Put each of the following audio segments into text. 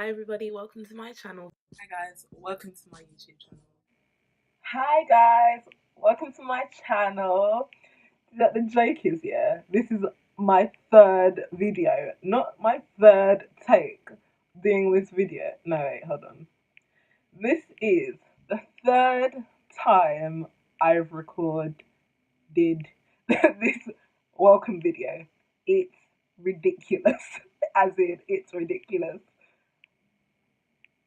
Hi everybody, welcome to my channel. Hi guys, welcome to my YouTube channel. Hi guys, welcome to my channel. The joke is, this is my third video, not my third take doing this video. No, wait, hold on. This is the third time I've recorded this welcome video. It's ridiculous, as in, it's ridiculous.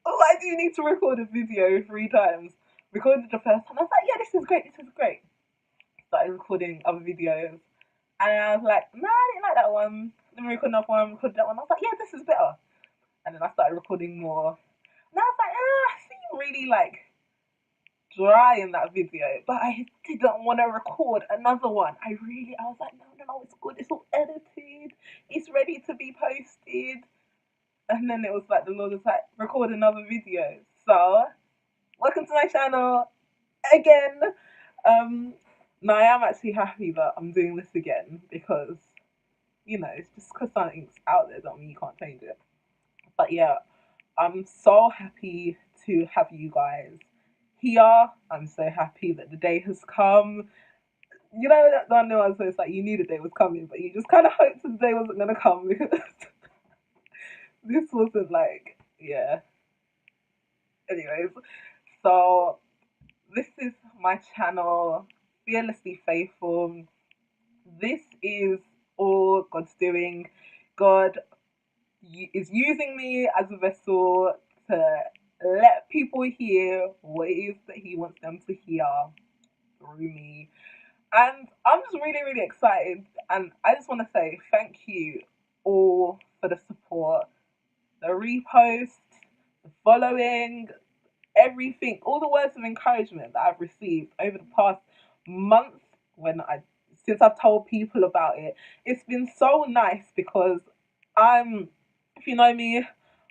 Why do you need to record a video 3 times? Recorded the first time, I was like, yeah, this is great. Started recording other videos, and I was like, nah, I didn't like that one. Let me record another one, recorded that one. I was like, yeah, this is better. And then I started recording more, and I was like, I seem really like dry in that video, but I didn't want to record another one. I was like, no, it's good. It's all edited. It's ready to be posted. And then it was like the Lord was like, record another video. So, welcome to my channel again. Now I am actually happy that I'm doing this again because, it's just because something's out there don't mean you can't change it. But yeah, I'm so happy to have you guys here. I'm so happy that the day has come. You know that one was so it's like you knew the day was coming, but you just kind of hoped the day wasn't gonna come because this wasn't like, yeah. Anyways, so this is my channel, Fearlessly Faithful. This is all God's doing. God is using me as a vessel to let people hear what it is that He wants them to hear through me. And I'm just really, really excited. And I just want to say thank you all for the support, the repost, the following, everything, all the words of encouragement that I've received over the past month since I've told people about it. It's been so nice because if you know me, I'm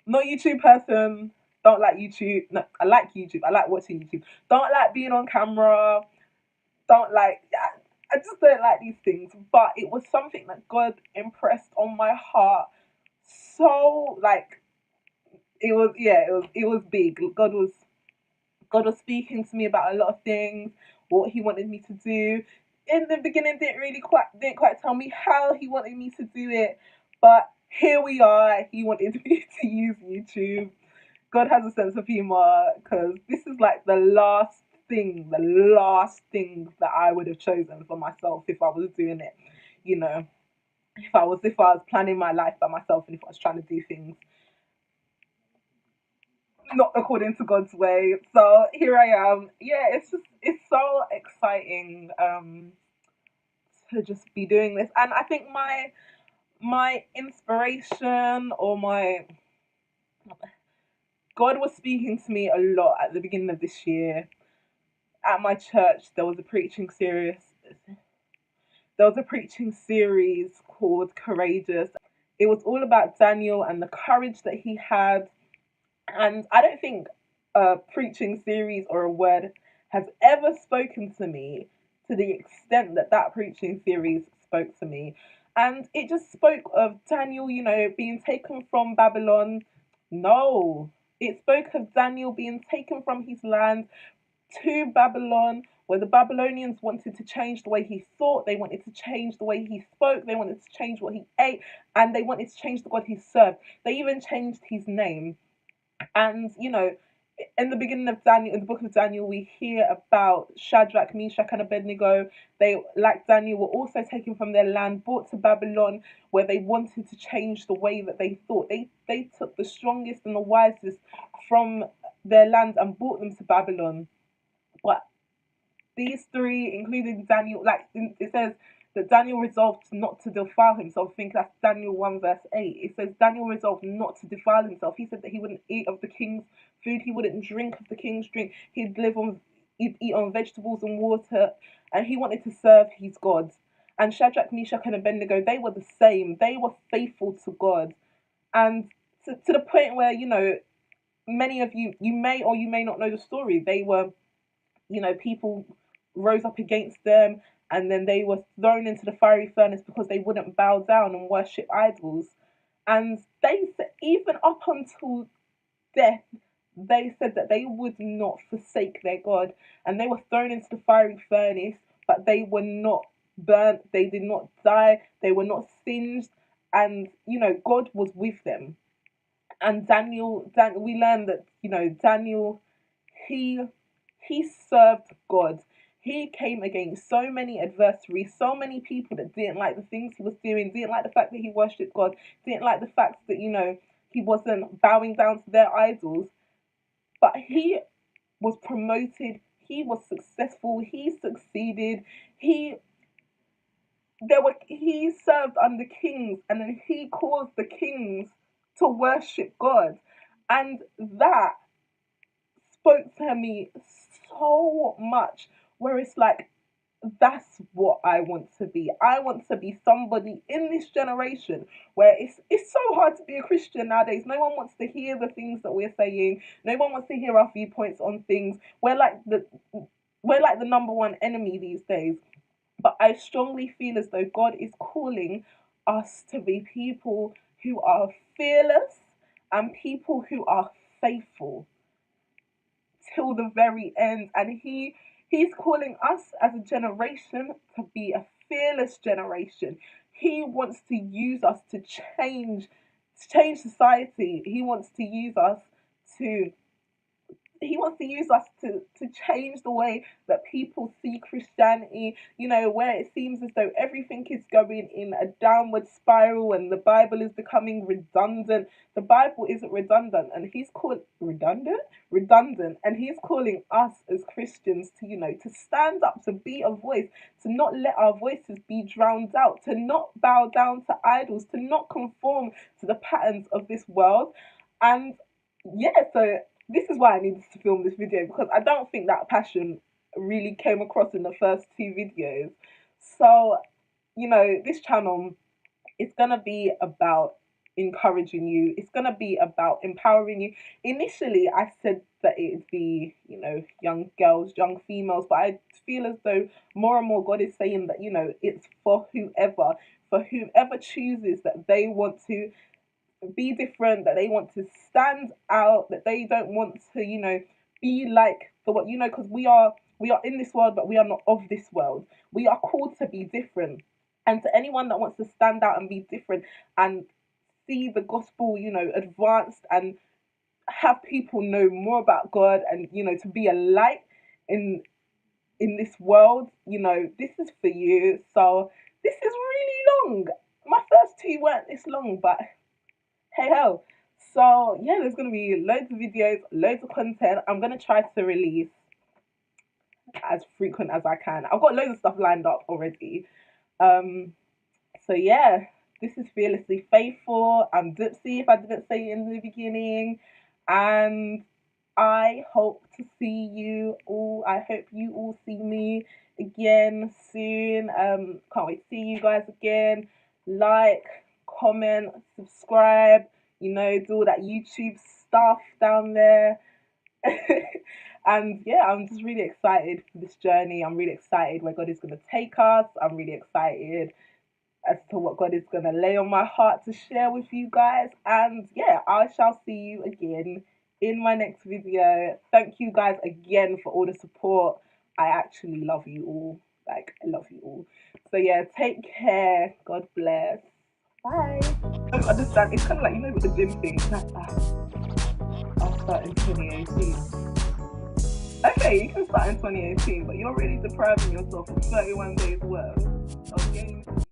not a YouTube person, don't like YouTube. No, I like YouTube, I like watching YouTube. Don't like being on camera, I just don't like these things. But it was something that God impressed on my heart. So it was big. God was speaking to me about a lot of things, what He wanted me to do. In the beginning, didn't quite tell me how He wanted me to do it, but here we are. He wanted me to use YouTube. God has a sense of humor because this is like the last thing that I would have chosen for myself if I was doing it. If I was planning my life by myself and if I was trying to do things not according to God's way. So here I am. Yeah, it's so exciting to just be doing this. And I think my inspiration or my God was speaking to me a lot at the beginning of this year. At my church there was a preaching series called Courageous. It was all about Daniel and the courage that he had. And I don't think a preaching series or a word has ever spoken to me to the extent that preaching series spoke to me. And it just spoke of Daniel, being taken from Babylon. No, it spoke of Daniel being taken from his land to Babylon, where the Babylonians wanted to change the way he thought, they wanted to change the way he spoke, they wanted to change what he ate, and they wanted to change the God he served. They even changed his name. And, in the beginning of Daniel, in the book of Daniel, we hear about Shadrach, Meshach, and Abednego. They, like Daniel, were also taken from their land, brought to Babylon, where they wanted to change the way that they thought. They took the strongest and the wisest from their land and brought them to Babylon. But these three, including Daniel, it says that Daniel resolved not to defile himself. I think that's Daniel 1 verse 8. It says Daniel resolved not to defile himself. He said that he wouldn't eat of the king's food, he wouldn't drink of the king's drink, he'd eat on vegetables and water, and he wanted to serve his gods. And Shadrach, Meshach, and Abednego, they were the same. They were faithful to God. And to the point where, many of you may or you may not know the story. They were, people rose up against them, and then they were thrown into the fiery furnace because they wouldn't bow down and worship idols. And they, even up until death, they said that they would not forsake their God, and they were thrown into the fiery furnace, but they were not burnt, they did not die, they were not singed, and God was with them. And we learned that Daniel, he he served God. He came against so many adversaries, so many people that didn't like the things he was doing, didn't like the fact that he worshipped God, didn't like the fact that he wasn't bowing down to their idols. But he was promoted. He was successful. He succeeded. He served under kings, and then he caused the kings to worship God, and that spoke to me so much. Where it's like, that's what I want to be. I want to be somebody in this generation where it's so hard to be a Christian nowadays. No one wants to hear the things that we're saying. No one wants to hear our viewpoints on things. We're like the number one enemy these days. But I strongly feel as though God is calling us to be people who are fearless and people who are faithful till the very end. And he's calling us as a generation to be a fearless generation. He wants to use us to change society. He wants to use us to change the way that people see Christianity, where it seems as though everything is going in a downward spiral and the Bible is becoming redundant. The Bible isn't redundant, and he's called redundant, and he's calling us as Christians to stand up, to be a voice, to not let our voices be drowned out, to not bow down to idols, to not conform to the patterns of this world. And yeah, so this is why I needed to film this video, because I don't think that passion really came across in the first two videos. So, this channel is going to be about encouraging you. It's going to be about empowering you. Initially, I said that it would be, young girls, young females, but I feel as though more and more God is saying that, it's for whoever chooses that they want to be different, that they want to stand out, that they don't want to, be like the what, because we are in this world, but we are not of this world. We are called to be different. And to anyone that wants to stand out and be different and see the gospel, advanced, and have people know more about God, and to be a light in this world, this is for you. So this is really long. My first two weren't this long, but hey ho. So yeah, there's gonna be loads of videos, loads of content. I'm gonna try to release as frequent as I can. I've got loads of stuff lined up already. So yeah, this is Fearlessly Faithful. I'm Dupe, if I didn't say it in the beginning. And I hope to see you all. I hope you all see me again soon. Can't wait to see you guys again. Like, comment, subscribe, do all that YouTube stuff down there. And yeah, I'm just really excited for this journey. I'm really excited where God is going to take us. I'm really excited as to what God is going to lay on my heart to share with you guys. And yeah, I shall see you again in my next video. Thank you guys again for all the support. I actually love you all. I love you all. So yeah, take care. God bless. Bye. I don't understand. It's kind of like, with the gym thing. It's like, I'll start in 2018. Okay, you can start in 2018, but you're really depriving yourself of 31 days worth of games.